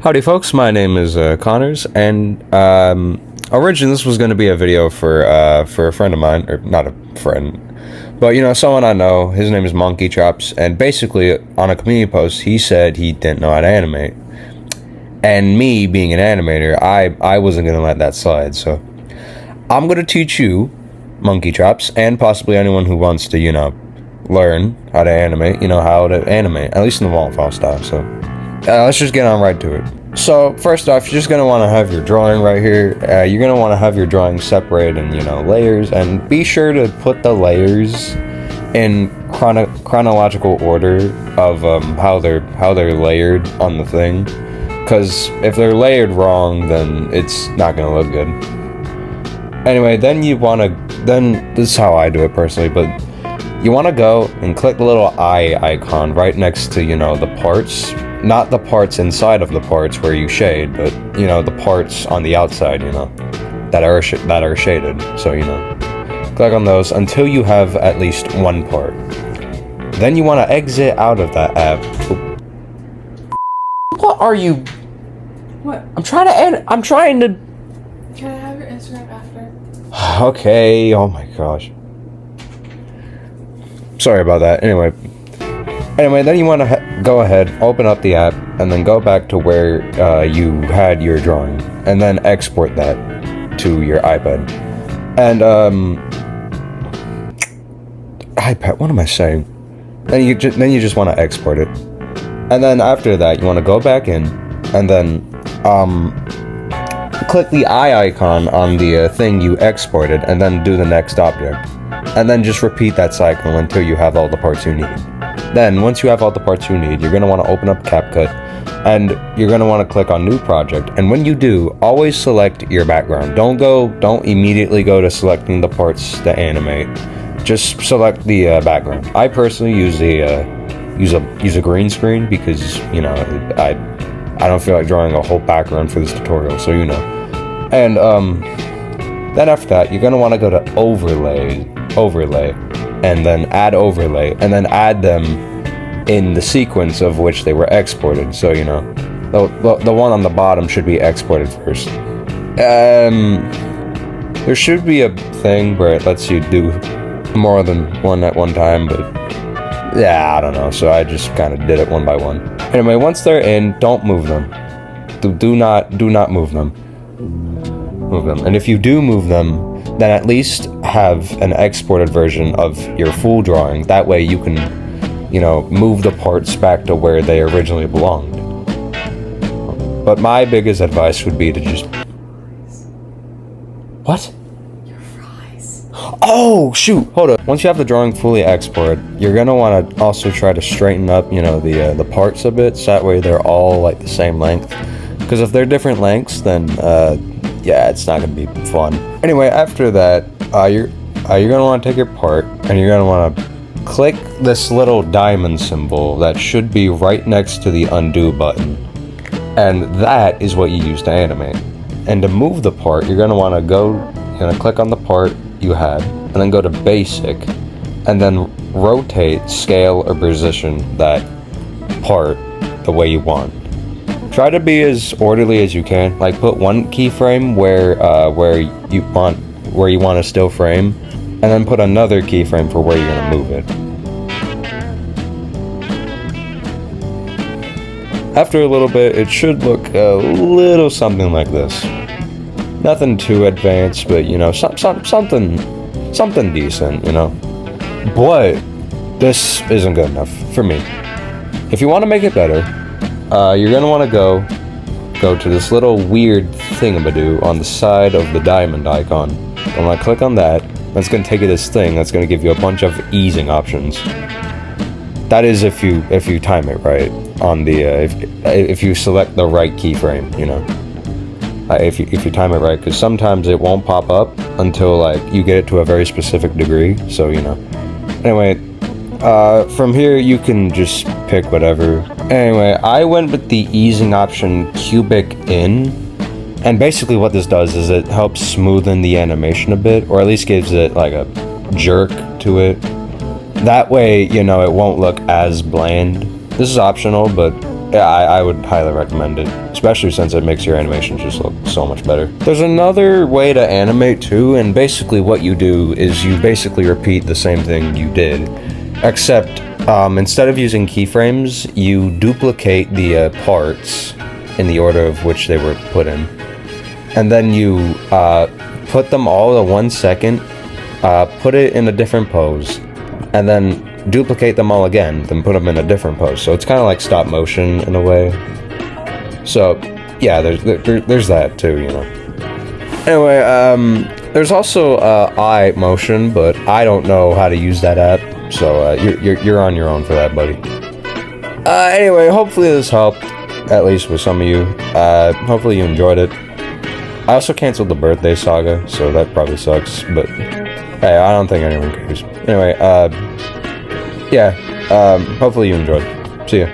Howdy folks, my name is Connors, and originally this was going to be a video for a friend of mine, or not a friend, but someone I know. His name is Monkey Chops, and basically on a community post he said he didn't know how to animate. And me being an animator, I wasn't going to let that slide, so I'm going to teach you, Monkey Chops, and possibly anyone who wants to, learn how to animate, how to animate, at least in the waterfall style. So let's just get on right to it. So first off, you're just going to want to have your drawing right here. You're going to want to have your drawing separated in, layers, and be sure to put the layers in chronological order of how they're layered on the thing. Because if they're layered wrong, then it's not going to look good. Anyway, then this is how I do it personally, but you want to go and click the little eye icon right next to, the parts. Not the parts inside of the parts where you shade, but, the parts on the outside, that are shaded. So, click on those until you have at least one part. Then you want to exit out of that app. What are you? What? I'm trying to. Can I have your Instagram after? Okay. Oh my gosh. Sorry about that. Anyway, then you want to go ahead, open up the app, and then go back to where you had your drawing, and then export that to your iPad. And iPad. What am I saying? Then you just want to export it. And then after that, you want to go back in, and then click the eye icon on the thing you exported, and then do the next object. And then just repeat that cycle until you have all the parts you need. Then, once you have all the parts you need, you're going to want to open up CapCut, and you're going to want to click on New Project. And when you do, always select your background. Don't immediately go to selecting the parts to animate. Just select the background. I personally use use a green screen because I don't feel like drawing a whole background for this tutorial, so And then after that, you're gonna want to go to overlay, and then add overlay, and then add them in the sequence of which they were exported. So the one on the bottom should be exported first. There should be a thing where it lets you do more than one at one time, but yeah, I don't know, so I just kind of did it one by one. Anyway, once they're in, don't move them. Do not move them. And if you do move them, then at least have an exported version of your full drawing. That way you can, move the parts back to where they originally belonged. But my biggest advice would be to just... What? Oh, shoot, hold up. Once you have the drawing fully exported, you're going to want to also try to straighten up, the parts a bit, so that way they're all like the same length. Because if they're different lengths, then, yeah, it's not going to be fun. Anyway, after that, you're going to want to take your part, and you're going to want to click this little diamond symbol that should be right next to the undo button. And that is what you use to animate. And to move the part, you're going to want to click on the part you had, and then go to basic, and then rotate, scale, or position that part the way you want. Try to be as orderly as you can. Like, put one keyframe where you want to still frame, and then put another keyframe for where you're going to move it. After a little bit, it should look a little something like this. Nothing too advanced, but something decent, But this isn't good enough for me. If you want to make it better, you're gonna want to go to this little weird thingamadoo on the side of the diamond icon. I'm gonna click on that. That's gonna take you to this thing that's gonna give you a bunch of easing options. That is if you time it right on the if you select the right keyframe, if you time it right, because sometimes it won't pop up until you get it to a very specific degree. So Anyway, from here you can just pick whatever. Anyway, I went with the easing option cubic in, and basically what this does is it helps smoothen the animation a bit, or at least gives it like a jerk to it. That way, it won't look as bland. This is optional, but yeah, I would highly recommend it, especially since it makes your animations just look so much better. There's another way to animate too, and basically what you do is you basically repeat the same thing you did, except instead of using keyframes, you duplicate the parts in the order of which they were put in, and then you put them all in 1 second, put it in a different pose, and then duplicate them all again, then put them in a different pose. So it's kind of like stop motion in a way. So yeah, there's that too, you know. Anyway, there's also eye motion, but I don't know how to use that app, so you're on your own for that, buddy. Anyway, hopefully this helped, at least with some of you. Hopefully you enjoyed it. I also canceled the birthday saga, so that probably sucks, but hey, I don't think anyone cares. Anyway, yeah, hopefully you enjoyed. See ya.